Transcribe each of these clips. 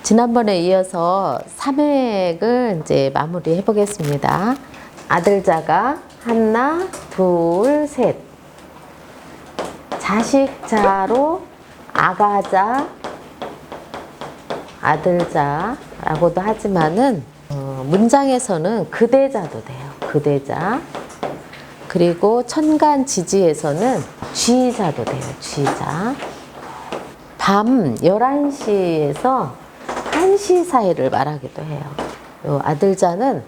지난번에 이어서 3회를 이제 마무리해 보겠습니다. 아들자가 하나, 둘, 셋. 자식자로 아가자, 아들자라고도 하지만은 문장에서는 그대자도 돼요. 그대자. 그리고 천간지지에서는 쥐자도 돼요. 쥐자. 밤 11시에서 1시 사이를 말하기도 해요. 요 아들자는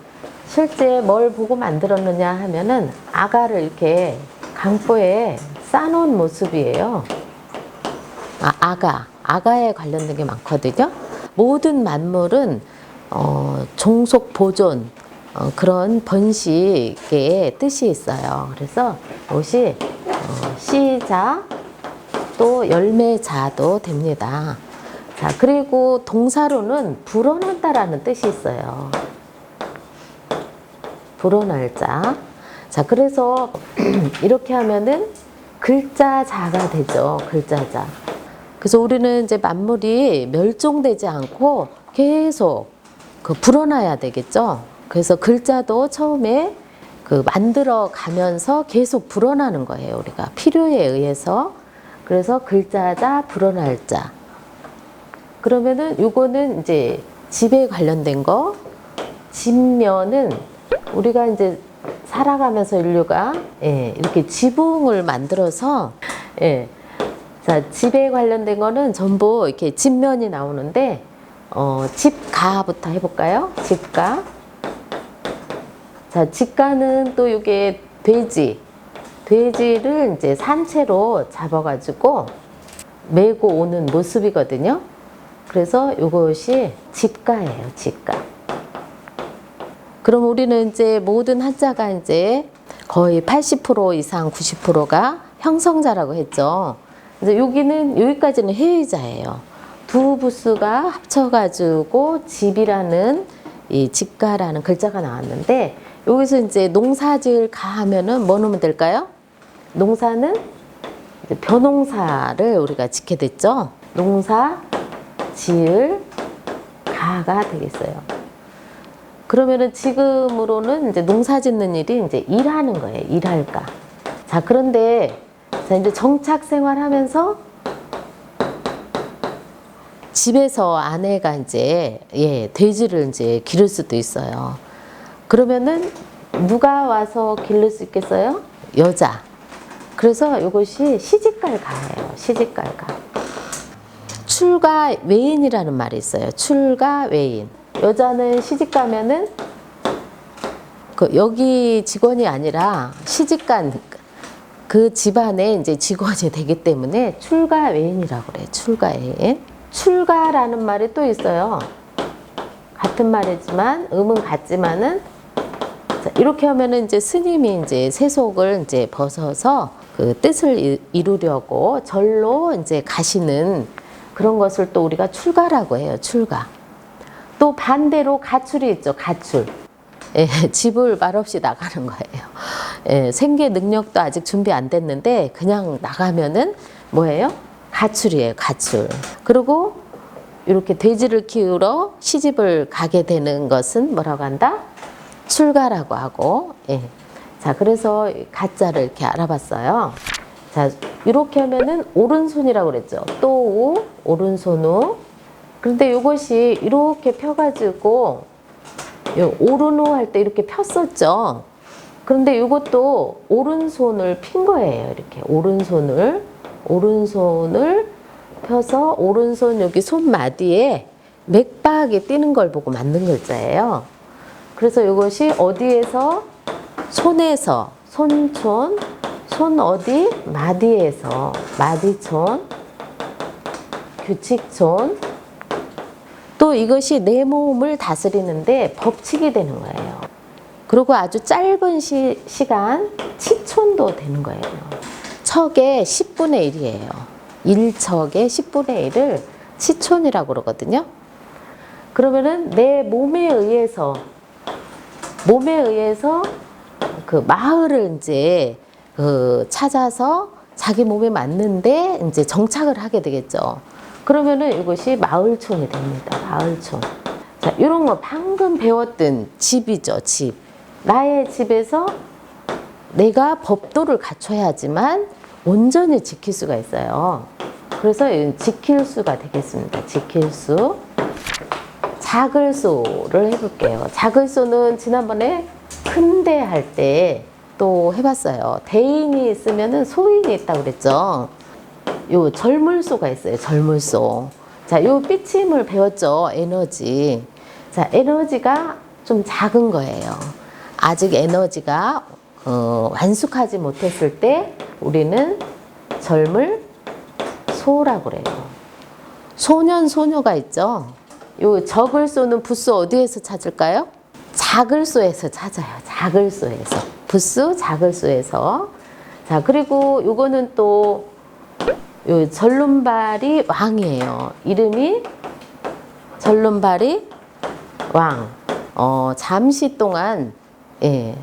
실제 뭘 보고 만들었느냐 하면은 아가를 이렇게 강보에 쌓아놓은 모습이에요. 아가에 관련된 게 많거든요. 모든 만물은 종속 보존, 그런 번식의 뜻이 있어요. 그래서 이것이 씨자 또 열매자도 됩니다. 자, 그리고 동사로는 불어난다라는 뜻이 있어요. 불어날 자. 자, 그래서 이렇게 하면은 글자자가 되죠. 글자자. 그래서 우리는 이제 만물이 멸종되지 않고 계속 불어나야 되겠죠. 그래서 글자도 처음에 만들어 가면서 계속 불어나는 거예요. 우리가 필요에 의해서. 그래서 글자자, 불어날 자. 그러면은 요거는 이제 집에 관련된 거. 집면은 우리가 이제 살아가면서 인류가 이렇게 지붕을 만들어서 자, 집에 관련된 거는 전부 이렇게 집면이 나오는데 집가부터 해볼까요? 집가. 자, 집가는 또 이게 돼지를 이제 산채로 잡아가지고 메고 오는 모습이거든요. 그래서 이것이 집가예요. 집가. 그럼 우리는 이제 모든 한자가 이제 거의 80% 이상 90%가 형성자라고 했죠. 그래서 여기까지는 해의자예요. 두 부수가 합쳐가지고 집이라는 이 집가라는 글자가 나왔는데 여기서 이제 농사지을 가 하면은 뭐 넣으면 될까요? 농사는 이제 벼농사를 우리가 짓게 됐죠. 농사 지을 가가 되겠어요. 그러면은 지금으로는 이제 농사 짓는 일이 이제 일하는 거예요. 일할까. 자, 그런데 자, 이제 정착 생활하면서 집에서 아내가 이제 돼지를 이제 기를 수도 있어요. 그러면은 누가 와서 기를 수 있겠어요? 여자. 그래서 이것이 시집갈가예요. 시집갈가. 출가 외인이라는 말이 있어요. 출가 외인. 여자는 시집가면은 여기 직원이 아니라 시집간 그 집안의 이제 직원이 되기 때문에 출가 외인이라고 그래요. 출가 외인. 출가라는 말이 또 있어요. 같은 말이지만 음은 같지만은 자, 이렇게 하면은 이제 스님이 이제 세속을 이제 벗어서 그 뜻을 이루려고 절로 이제 가시는 그런 것을 또 우리가 출가라고 해요. 출가. 또 반대로 가출이 있죠. 가출. 집을 말없이 나가는 거예요. 생계 능력도 아직 준비 안 됐는데 그냥 나가면은 뭐예요? 가출이에요. 가출. 그리고 이렇게 돼지를 키우러 시집을 가게 되는 것은 뭐라고 한다? 출가라고 하고. 자, 그래서 가자를 이렇게 알아봤어요. 자, 이렇게 하면은 오른손이라고 그랬죠. 또 오른손우. 그런데 이것이 이렇게 펴가지고 오른우 할 때 이렇게 폈었죠. 그런데 이것도 오른손을 핀 거예요. 이렇게 오른손을 펴서 오른손 여기 손마디에 맥박이 뛰는 걸 보고 만든 글자예요. 그래서 이것이 어디에서? 손에서, 손촌, 손 어디? 마디에서, 마디촌, 규칙촌. 또 이것이 내 몸을 다스리는데 법칙이 되는 거예요. 그리고 아주 짧은 시간 치촌도 되는 거예요. 척의 10분의 1이에요. 1척의 10분의 1을 치촌이라고 그러거든요. 그러면은 내 몸에 의해서 그 마을을 이제 찾아서 자기 몸에 맞는데 이제 정착을 하게 되겠죠. 그러면은 이것이 마을촌이 됩니다. 마을촌. 자, 이런 거 방금 배웠던 집이죠, 집. 나의 집에서 내가 법도를 갖춰야지만 온전히 지킬 수가 있어요. 그래서 지킬 수가 되겠습니다. 지킬 수. 작을소를 해볼게요. 작을소는 지난번에 큰대 할 때 또 해봤어요. 대인이 있으면은 소인이 있다고 그랬죠. 요 절물소가 있어요. 절물소. 자, 요 삐침을 배웠죠. 에너지. 자, 에너지가 좀 작은 거예요. 아직 에너지가 완숙하지 못했을 때 우리는 절물소라고 그래요. 소년, 소녀가 있죠. 요 적을소는 부수 어디에서 찾을까요? 작을소에서 찾아요. 작을소에서. 부수 작을소에서. 자, 그리고 요거는 또 요 절름발이 왕이에요. 이름이 절름발이 왕. 잠시 동안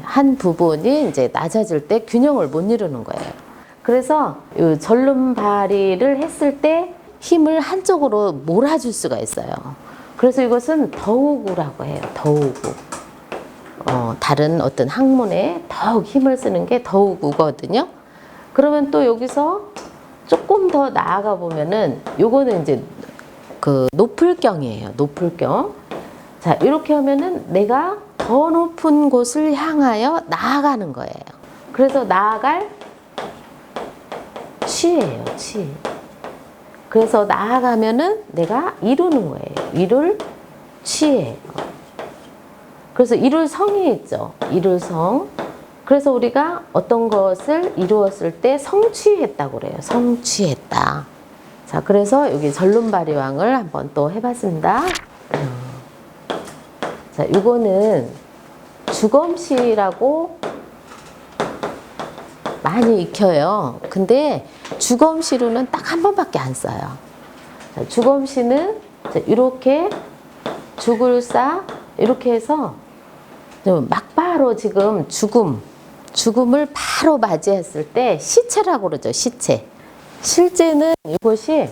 한 부분이 이제 낮아질 때 균형을 못 이루는 거예요. 그래서 요 절름발이를 했을 때 힘을 한쪽으로 몰아줄 수가 있어요. 그래서 이것은 더우구라고 해요. 더우구. 다른 어떤 학문에 더욱 힘을 쓰는 게 더우구거든요. 그러면 또 여기서 조금 더 나아가 보면은 요거는 이제 그 높을경이에요. 높을경. 자, 이렇게 하면은 내가 더 높은 곳을 향하여 나아가는 거예요. 그래서 나아갈 취예요. 취. 그래서 나아가면은 내가 이루는 거예요. 이룰 취예요. 그래서 이룰 성이 있죠. 이룰 성. 그래서 우리가 어떤 것을 이루었을 때 성취했다고 그래요. 성취했다. 자, 그래서 여기 절름발이왕을 한번 또 해봤습니다. 자, 이거는 주검시라고 많이 익혀요. 근데 주검시로는 딱 한 번밖에 안 써요. 자, 주검시는 이렇게 죽을 싸 이렇게 해서 막바로 지금 죽음을 바로 맞이했을 때 시체라고 그러죠. 시체. 실제는 이것이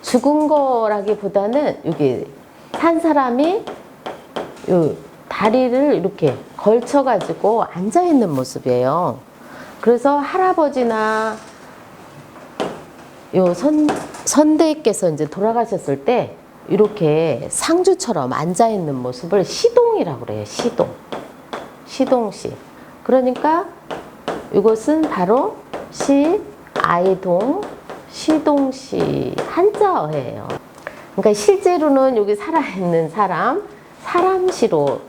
죽은 거라기보다는 여기 산 사람이 요 다리를 이렇게 걸쳐가지고 앉아있는 모습이에요. 그래서 할아버지나 요 선대께서 이제 돌아가셨을 때 이렇게 상주처럼 앉아있는 모습을 시동이라고 그래요. 시동. 시동시. 그러니까 이것은 바로 아이동, 시동시 한자어예요. 그러니까 실제로는 여기 살아있는 사람시로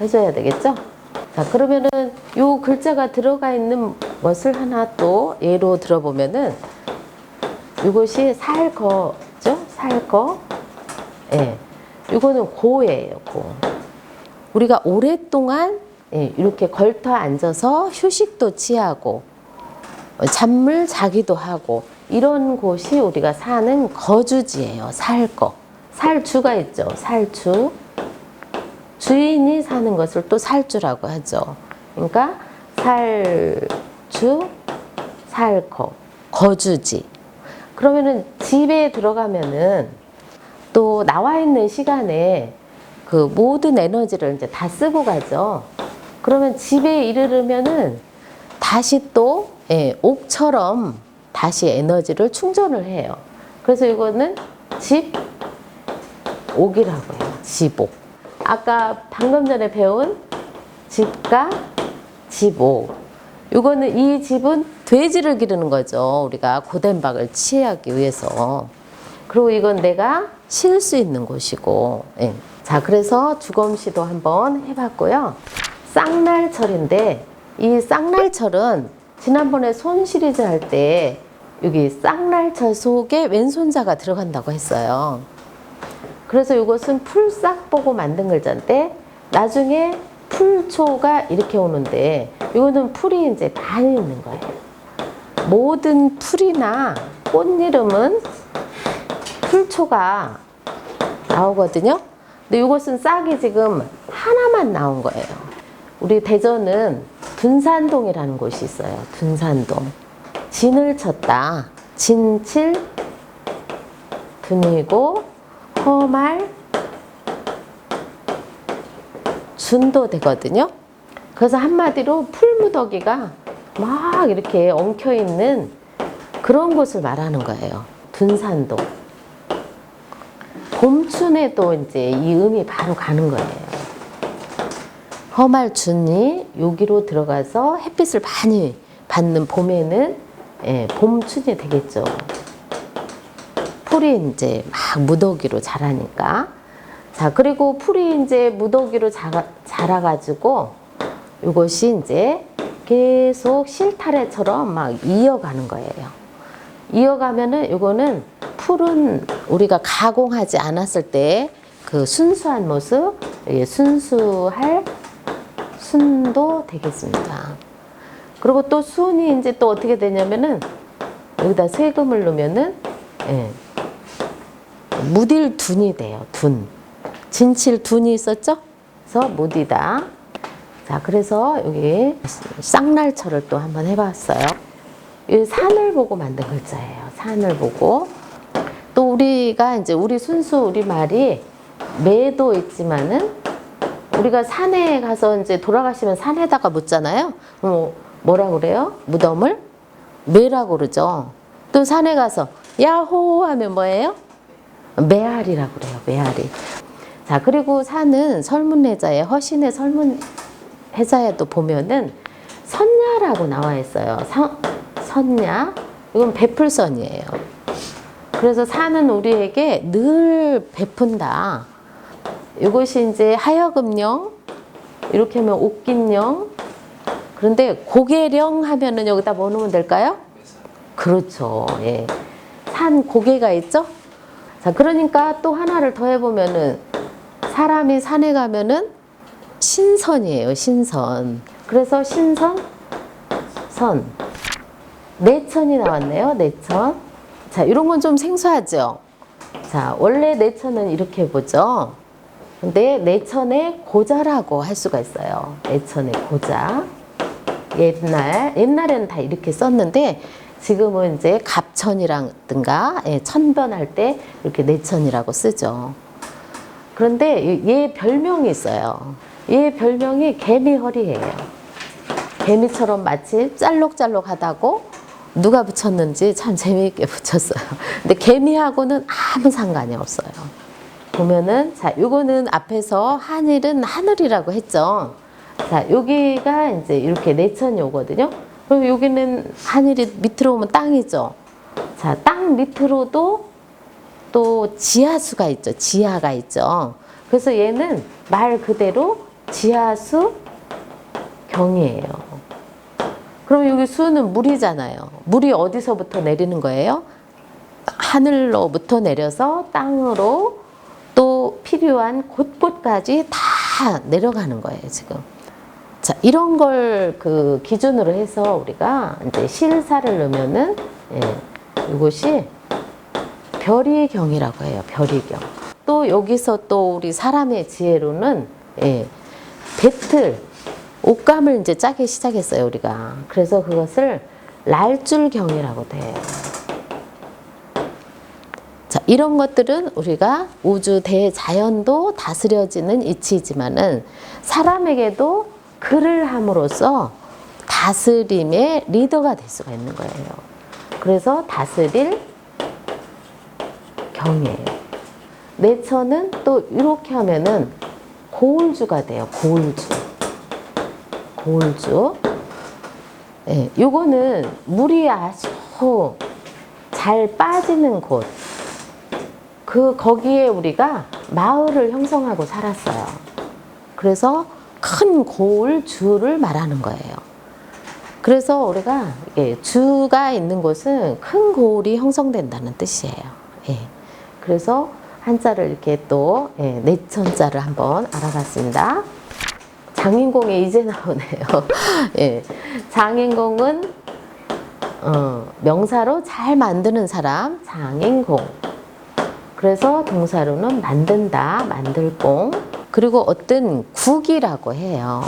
해줘야 되겠죠? 자, 그러면은 요 글자가 들어가 있는 것을 하나 또 예로 들어보면은 이것이 살거죠? 살거. 예. 이거는 고예요, 고. 우리가 오랫동안 이렇게 걸터 앉아서 휴식도 취하고 잠을 자기도 하고 이런 곳이 우리가 사는 거주지예요. 살거. 살주가 있죠. 살주. 주인이 사는 것을 또 살주라고 하죠. 그러니까 살주, 살거. 거주지. 그러면은 집에 들어가면은 또 나와 있는 시간에 그 모든 에너지를 이제 다 쓰고 가죠. 그러면 집에 이르르면은 다시 또 옥처럼 다시 에너지를 충전을 해요. 그래서 이거는 집옥이라고 해요. 집옥. 아까 방금 전에 배운 집과 집옥. 이거는 이 집은 돼지를 기르는 거죠. 우리가 고된 박을 취하기 위해서. 그리고 이건 내가 쉴 수 있는 곳이고. 예. 자, 그래서 주검시도 한번 해봤고요. 쌍날철인데 이 쌍날철은 지난번에 손 시리즈 할 때 여기 쌍날철 속에 왼손자가 들어간다고 했어요. 그래서 이것은 풀싹 보고 만든 글자인데 나중에 풀초가 이렇게 오는데 이거는 풀이 이제 많이 있는 거예요. 모든 풀이나 꽃 이름은 풀초가 나오거든요. 근데 이것은 싹이 지금 하나만 나온 거예요. 우리 대전은 둔산동이라는 곳이 있어요. 둔산동. 진을 쳤다. 진칠 둔이고 허말 준도 되거든요. 그래서 한마디로 풀무더기가 막 이렇게 엉켜 있는 그런 곳을 말하는 거예요. 둔산도. 봄춘에도 이제 이 음이 바로 가는 거예요. 허말춘이 여기로 들어가서 햇빛을 많이 받는 봄에는 봄춘이 되겠죠. 풀이 이제 막 무더기로 자라니까. 자, 그리고 풀이 이제 무더기로 자라가지고 이것이 이제 계속 실타래처럼 막 이어가는 거예요. 이어가면은 이거는 풀은 우리가 가공하지 않았을 때 그 순수한 모습, 순수할 순도 되겠습니다. 그리고 또 순이 이제 또 어떻게 되냐면은 여기다 세금을 넣으면은 무딜 둔이 돼요. 둔. 진칠 둔이 있었죠? 그래서 무디다. 자, 그래서 여기 쌍날철을 또 한번 해봤어요. 이 산을 보고 만든 글자예요. 산을 보고. 또 우리가 이제 우리 순수 우리말이 매도 있지만은 우리가 산에 가서 이제 돌아가시면 산에다가 묻잖아요. 뭐라 그래요? 무덤을? 매라고 그러죠. 또 산에 가서 야호 하면 뭐예요? 메아리라고 그래요. 메아리. 자, 그리고 산은 설문해자에 허신의 설문해자에도 보면은 선야라고 나와 있어요. 선야. 이건 베풀선이에요. 그래서 산은 우리에게 늘 베푼다. 이것이 이제 하여금령, 이렇게 하면 옥긴령. 그런데 고개령 하면은 여기다 뭐 넣으면 될까요? 그렇죠. 예. 산 고개가 있죠? 자, 그러니까 또 하나를 더 해보면은 사람이 산에 가면은 신선이에요. 신선. 그래서 신선, 선. 내천이 나왔네요. 내천. 자, 이런 건 좀 생소하죠? 자, 원래 내천은 이렇게 보죠. 근데 내천의 고자라고 할 수가 있어요. 내천의 고자. 옛날에는 다 이렇게 썼는데 지금은 이제 갑천이라든가 천변할 때 이렇게 내천이라고 쓰죠. 그런데 얘 별명이 있어요. 얘 별명이 개미허리예요. 개미처럼 마치 짤록짤록하다고 누가 붙였는지 참 재미있게 붙였어요. 근데 개미하고는 아무 상관이 없어요. 보면은, 자, 요거는 앞에서 하늘은 하늘이라고 했죠. 자, 여기가 이제 이렇게 내천이 오거든요. 그럼 여기는 하늘이 밑으로 오면 땅이죠. 자, 땅 밑으로도 또 지하수가 있죠. 지하가 있죠. 그래서 얘는 말 그대로 지하수 경이에요. 그럼 여기 수는 물이잖아요. 물이 어디서부터 내리는 거예요? 하늘로부터 내려서 땅으로 또 필요한 곳곳까지 다 내려가는 거예요, 지금. 자, 이런 걸 그 기준으로 해서 우리가 이제 실사를 넣으면은, 이것이 별이경이라고 해요, 별이경. 또 여기서 또 우리 사람의 지혜로는, 배틀, 옷감을 이제 짜기 시작했어요, 우리가. 그래서 그것을 날줄경이라고 돼요. 자, 이런 것들은 우리가 우주 대자연도 다스려지는 이치이지만은 사람에게도 글을 함으로써 다스림의 리더가 될 수가 있는 거예요. 그래서 다스릴 경이에요. 내천은 또 이렇게 하면은 고울주가 돼요. 고울주. 고울주. 예, 요거는 물이 아주 잘 빠지는 곳. 거기에 우리가 마을을 형성하고 살았어요. 그래서 큰 고울주를 말하는 거예요. 그래서 우리가 주가 있는 곳은 큰 고울이 형성된다는 뜻이에요. 예. 그래서 한자를 이렇게 또 내천자를 한번 알아봤습니다. 장인공에 이제 나오네요. 예. 장인공은 명사로 잘 만드는 사람, 장인공. 그래서 동사로는 만든다, 만들공. 그리고 어떤 국이라고 해요.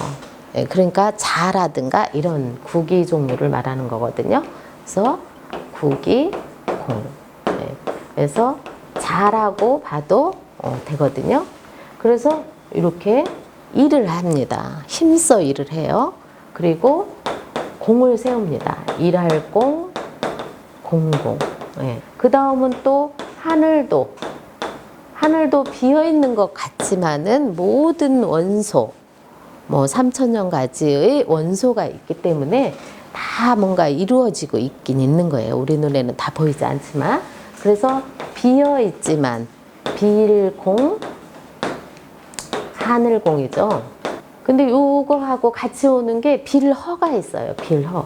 예, 그러니까 자라든가 이런 국이 종류를 말하는 거거든요. 그래서 국이 공. 예, 그래서 자라고 봐도 되거든요. 그래서 이렇게 일을 합니다. 힘써 일을 해요. 그리고 공을 세웁니다. 일할 공, 공공. 예. 그 다음은 또 하늘도. 하늘도 비어있는 것 같지만은 모든 원소, 뭐 3000년 가지의 원소가 있기 때문에 다 뭔가 이루어지고 있긴 있는 거예요. 우리 눈에는 다 보이지 않지만. 그래서 비어있지만 빌공, 하늘공이죠. 근데 요거하고 같이 오는 게 빌허가 있어요. 빌허.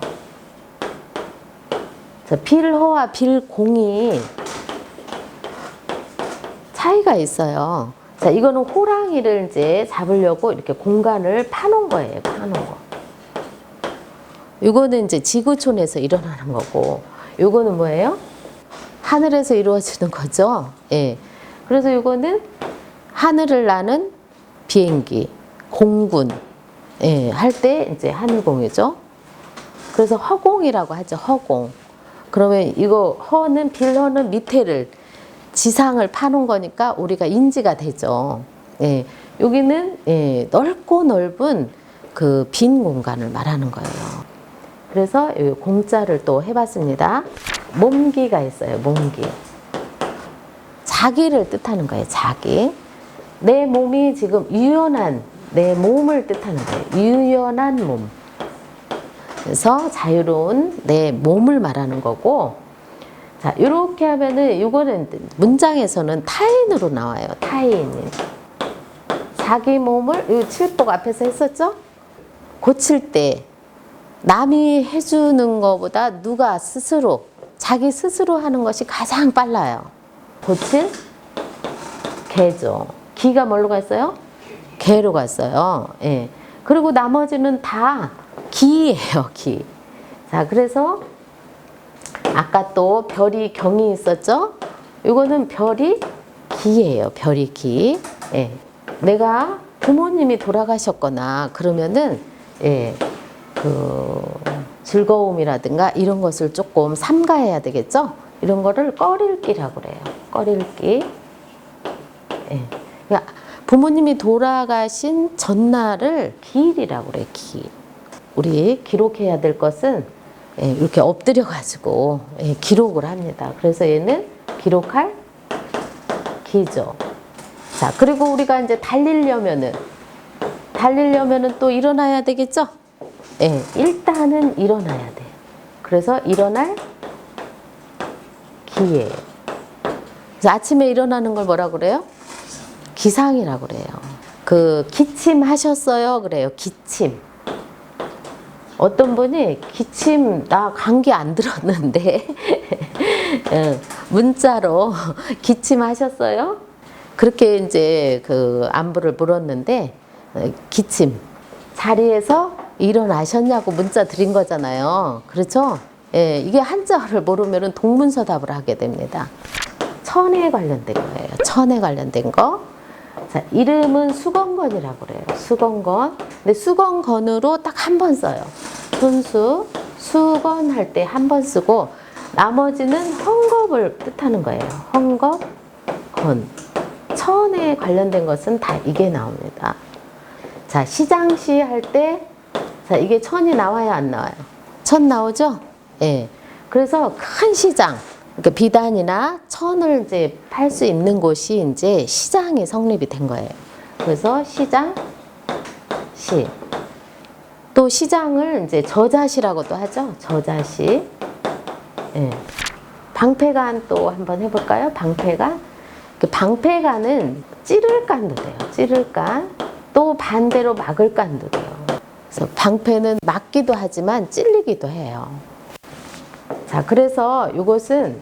자, 빌허와 빌공이 차이가 있어요. 자, 이거는 호랑이를 이제 잡으려고 이렇게 공간을 파놓은 거예요. 파놓은 거. 이거는 이제 지구촌에서 일어나는 거고, 이거는 뭐예요? 하늘에서 이루어지는 거죠. 예. 그래서 이거는 하늘을 나는 비행기, 공군, 예, 할 때 이제 하늘공이죠. 그래서 허공이라고 하죠. 허공. 그러면 이거 허는 빌허는 밑에를 지상을 파놓은 거니까 우리가 인지가 되죠. 예, 여기는 예, 넓고 넓은 그 빈 공간을 말하는 거예요. 그래서 이 공자를 또 해봤습니다. 몸기가 있어요. 몸기. 자기를 뜻하는 거예요. 자기. 내 몸이 지금 유연한 내 몸을 뜻하는 거예요. 유연한 몸. 그래서 자유로운 내 몸을 말하는 거고, 자, 이렇게 하면은 이거는 문장에서는 타인으로 나와요. 타인. 자기 몸을 이 칠복 앞에서 했었죠? 고칠 때 남이 해주는 것보다 누가 스스로 자기 스스로 하는 것이 가장 빨라요. 고칠 개죠. 기가 뭘로 갔어요? 개로 갔어요. 예. 그리고 나머지는 다 기예요. 기. 자, 그래서 아까 또 별이 경이 있었죠? 이거는 별이 기예요. 별이 기. 예. 내가 부모님이 돌아가셨거나 그러면은 예, 그 즐거움이라든가 이런 것을 조금 삼가해야 되겠죠? 이런 거를 꺼릴기라고 그래요. 꺼릴기. 예. 그러니까 부모님이 돌아가신 전날을 기일이라고 그래요. 기일. 우리 기록해야 될 것은 예, 이렇게 엎드려 가지고 예, 기록을 합니다. 그래서 얘는 기록할 기죠. 자, 그리고 우리가 이제 달리려면은 또 일어나야 되겠죠? 예, 일단은 일어나야 돼요. 그래서 일어날 기예요. 그래서 아침에 일어나는 걸 뭐라 그래요? 기상이라고 그래요. 그 기침하셨어요? 그래요. 기침. 어떤 분이 기침 나 감기 안 들었는데 문자로 기침하셨어요? 그렇게 이제 그 안부를 물었는데 기침 자리에서 일어나셨냐고 문자 드린 거잖아요. 그렇죠? 예, 이게 한자어를 모르면 동문서답을 하게 됩니다. 천에 관련된 거예요. 천에 관련된 거. 자, 이름은 수건건이라고 그래요. 수건건. 근데 수건건으로 딱 한 번 써요. 손수, 수건 할 때 한 번 쓰고 나머지는 헝겊을 뜻하는 거예요. 헝겊, 건. 천에 관련된 것은 다 이게 나옵니다. 자, 시장시 할 때, 자, 이게 천이 나와야 안 나와요? 천 나오죠? 예. 그래서 큰 시장, 그러니까 비단이나 천을 이제 팔 수 있는 곳이 이제 시장이 성립이 된 거예요. 그래서 시장, 시. 또 시장을 이제 저자시라고도 하죠. 저자시. 예. 방패간 또 한번 해볼까요? 방패간. 그 방패간은 찌를 간도 돼요. 찌를 간. 또 반대로 막을 간도 돼요. 그래서 방패는 막기도 하지만 찔리기도 해요. 자, 그래서 이것은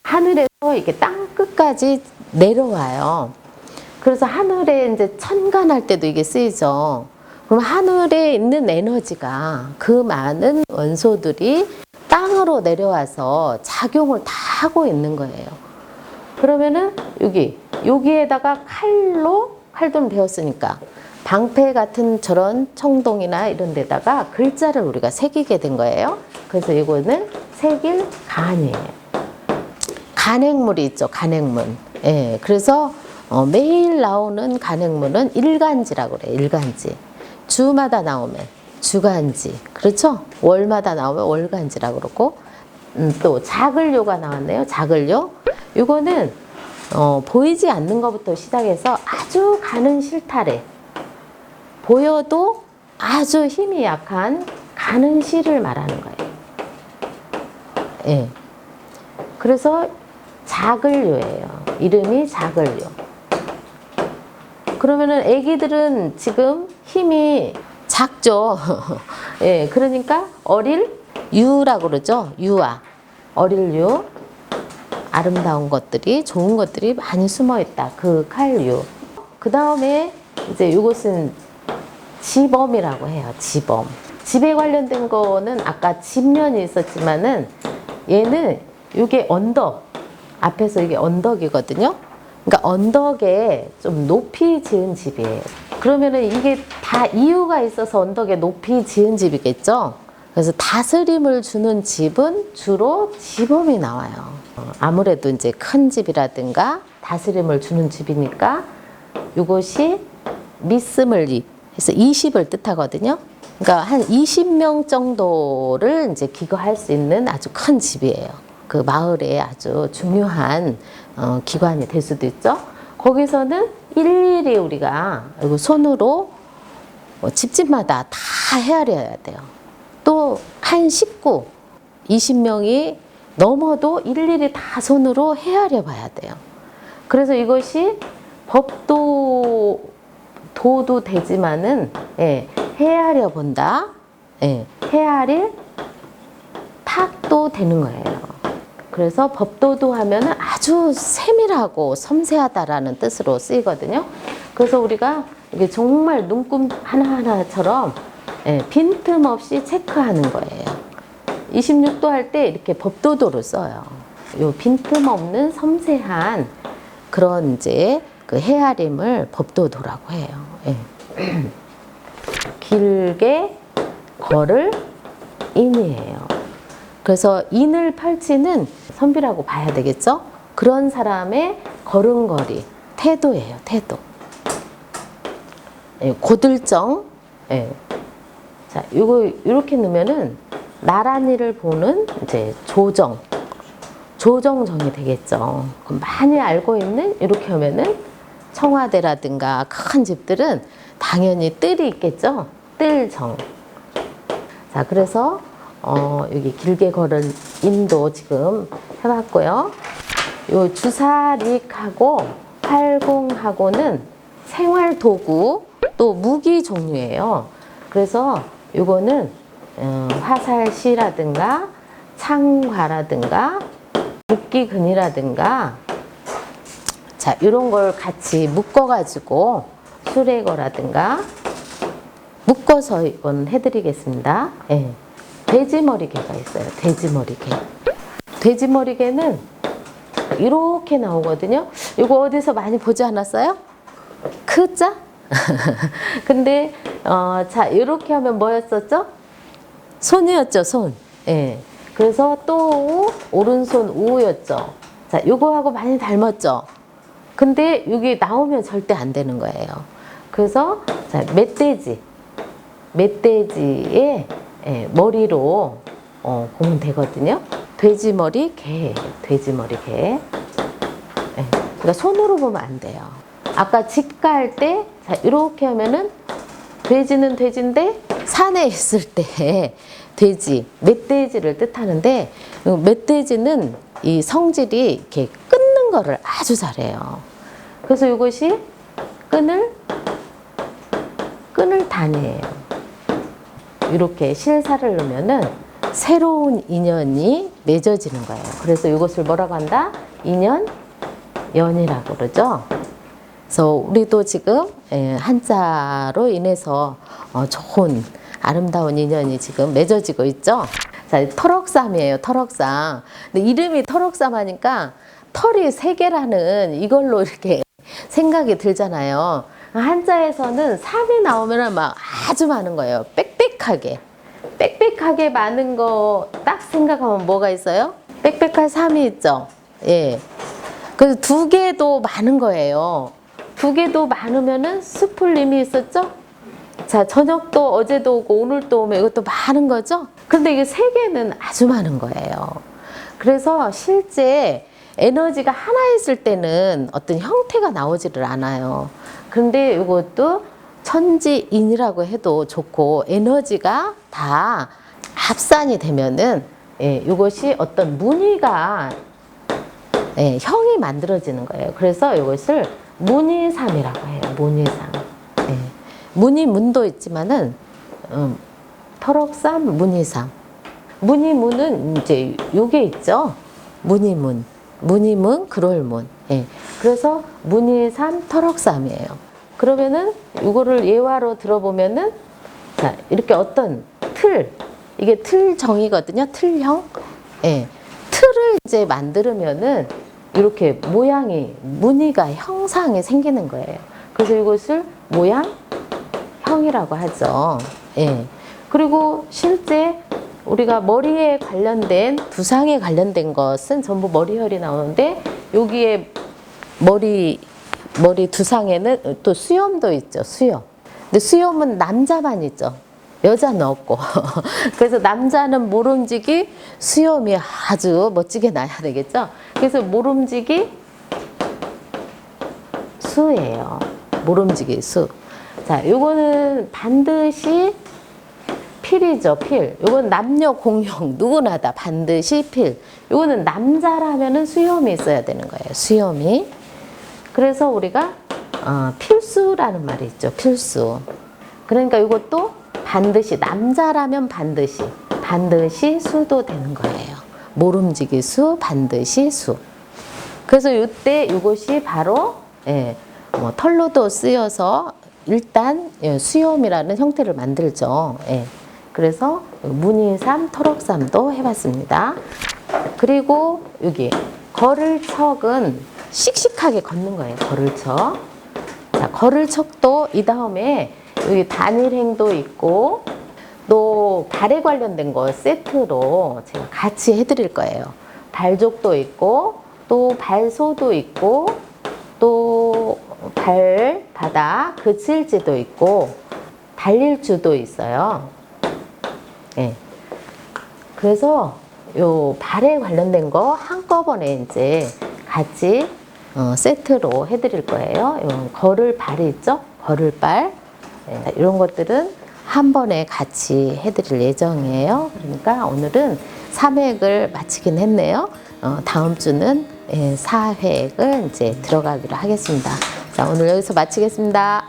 하늘에서 이렇게 땅 끝까지 내려와요. 그래서 하늘에 이제 천간할 때도 이게 쓰이죠. 그럼 하늘에 있는 에너지가 그 많은 원소들이 땅으로 내려와서 작용을 다 하고 있는 거예요. 그러면은 여기에다가 칼돈 배웠으니까 방패 같은 저런 청동이나 이런 데다가 글자를 우리가 새기게 된 거예요. 그래서 이거는 새길 간이에요. 간행물이 있죠. 간행물. 예, 그래서 매일 나오는 간행물은 일간지라고 그래요. 일간지. 주마다 나오면 주간지. 그렇죠? 월마다 나오면 월간지라고 그러고 또 자글요가 나왔네요. 자글요. 이거는 보이지 않는 것부터 시작해서 아주 가는 실타래. 보여도 아주 힘이 약한 가는 실을 말하는 거예요. 예. 그래서 자글요예요. 이름이 자글요. 그러면은 애기들은 지금 힘이 작죠. 예. 그러니까 어릴 유라고 그러죠. 유아. 어릴 유. 아름다운 것들이, 좋은 것들이 많이 숨어 있다. 그 칼유. 그 다음에 이제 이것은 지범이라고 해요. 지범. 집에 관련된 거는 아까 집년이 있었지만은 얘는 이게 언덕. 앞에서 이게 언덕이거든요. 그러니까 언덕에 좀 높이 지은 집이에요. 그러면은 이게 다 이유가 있어서 언덕에 높이 지은 집이겠죠. 그래서 다스림을 주는 집은 주로 지범이 나와요. 아무래도 이제 큰 집이라든가 다스림을 주는 집이니까 이것이 미스물리 해서 20을 뜻하거든요. 그러니까 한 20명 정도를 이제 기거할 수 있는 아주 큰 집이에요. 그 마을에 아주 중요한 기관이 될 수도 있죠. 거기서는 일일이 우리가 손으로 집집마다 다 헤아려야 돼요. 또 한 식구 20명이 넘어도 일일이 다 손으로 헤아려 봐야 돼요. 그래서 이것이 도도 되지만은 헤아려 본다. 헤아릴 탁도 되는 거예요. 그래서 법도도 하면은 아주 세밀하고 섬세하다라는 뜻으로 쓰이거든요. 그래서 우리가 이게 정말 눈금 하나하나처럼 빈틈없이 체크하는 거예요. 26도 할 때 이렇게 법도도를 써요. 요 빈틈없는 섬세한 그런 이제 그 헤아림을 법도도라고 해요. 길게 걸을 인이에요. 그래서 인을 펼치는 선비라고 봐야 되겠죠? 그런 사람의 걸음걸이, 태도예요, 태도. 고들정. 자, 이거 이렇게 넣으면은 나란히를 보는 이제 조정정이 되겠죠. 그럼 많이 알고 있는 이렇게 하면은 청와대라든가 큰 집들은 당연히 뜰이 있겠죠. 뜰정. 자, 그래서 여기 길게 걸은 인도 지금 해봤고요. 요 주사릭하고 활공하고는 생활 도구 또 무기 종류예요. 그래서 요거는 화살시라든가 창과라든가 복기근이라든가 자 이런 걸 같이 묶어가지고 수레거라든가 묶어서 이건 해드리겠습니다. 돼지머리개가 있어요. 돼지머리개. 돼지머리개는 이렇게 나오거든요. 이거 어디서 많이 보지 않았어요? 크자? 근데 자 이렇게 하면 뭐였었죠? 손이었죠, 손. 그래서 또 오른손 우였죠. 자, 요거하고 많이 닮았죠. 근데 여기 나오면 절대 안 되는 거예요. 그래서 자, 멧돼지의 머리로 보면 되거든요. 돼지머리 개, 돼지머리 개. 그러니까 손으로 보면 안 돼요. 아까 직가할 때 자, 이렇게 하면은 돼지는 돼지인데 산에 있을 때 돼지, 멧돼지를 뜻하는데 멧돼지는 이 성질이 이렇게 끊는 거를 아주 잘해요. 그래서 이것이 끈을 단이에요. 이렇게 실사를 넣으면은 새로운 인연이 맺어지는 거예요. 그래서 이것을 뭐라고 한다? 인연연이라고 그러죠. 그래서 우리도 지금 한자로 인해서 좋은 아름다운 인연이 지금 맺어지고 있죠. 자, 터럭삼이에요. 터럭삼. 근데 이름이 터럭삼 하니까 털이 세 개라는 이걸로 이렇게 생각이 들잖아요. 한자에서는 삼이 나오면 막 아주 많은 거예요. 빽빽하게 많은 거 딱 생각하면 뭐가 있어요? 빽빽한 삼이 있죠. 예. 그래서 두 개도 많은 거예요. 두 개도 많으면은 수풀림이 있었죠? 자, 저녁도 어제도 오고 오늘도 오면 이것도 많은 거죠? 근데 이게 세 개는 아주 많은 거예요. 그래서 실제 에너지가 하나 있을 때는 어떤 형태가 나오지를 않아요. 그런데 이것도 천지인이라고 해도 좋고 에너지가 다 합산이 되면은 예, 이것이 어떤 무늬가 예, 형이 만들어지는 거예요. 그래서 이것을 무늬삼이라고 해요. 무늬삼. 예. 무늬문도 있지만은 터럭삼, 무늬삼. 무늬문은 이제 요게 있죠. 무늬문, 무늬문, 그롤문. 예. 그래서 무늬삼, 터럭삼이에요. 그러면은 이거를 예화로 들어보면은 자, 이렇게 어떤 틀, 이게 틀 정이거든요. 틀형. 예. 틀을 이제 만들면은 이렇게 모양이, 무늬가, 형상이 생기는 거예요. 그래서 이것을 모양형이라고 하죠. 예. 그리고 실제 우리가 머리에 관련된, 두상에 관련된 것은 전부 머리혈이 나오는데, 여기에 머리 두상에는 또 수염도 있죠, 수염. 근데 수염은 남자만 있죠. 여자는 없고. 그래서 남자는 모름지기, 수염이 아주 멋지게 나야 되겠죠. 그래서 모름지기 수예요. 모름지기 수. 자, 요거는 반드시 필이죠, 필. 요건 남녀 공용, 누구나 다 반드시 필. 요거는 남자라면은 수염이 있어야 되는 거예요, 수염이. 그래서 우리가 필수라는 말이 있죠, 필수. 그러니까 이것도 반드시, 남자라면 반드시 수도 되는 거예요. 모름지기 수, 반드시 수. 그래서 이때 이것이 바로 예, 뭐 털로도 쓰여서 일단 예, 수염이라는 형태를 만들죠. 예. 그래서 무늬삼, 터럭삼도 해봤습니다. 그리고 여기 거를척은 씩씩하게 걷는 거예요. 거를척. 자, 거를척도 이 다음에 여기 단일행도 있고 또 발에 관련된 거 세트로 제가 같이 해드릴 거예요. 발족도 있고 또 발소도 있고 또 발바닥 그칠지도 있고 발일주도 있어요. 예. 그래서 요 발에 관련된 거 한꺼번에 이제 같이 세트로 해드릴 거예요. 요 거를발이 있죠? 거를발. 예, 이런 것들은 한 번에 같이 해드릴 예정이에요. 그러니까 오늘은 3회를 마치긴 했네요. 다음 주는 4회를 이제 들어가기로 하겠습니다. 자, 오늘 여기서 마치겠습니다.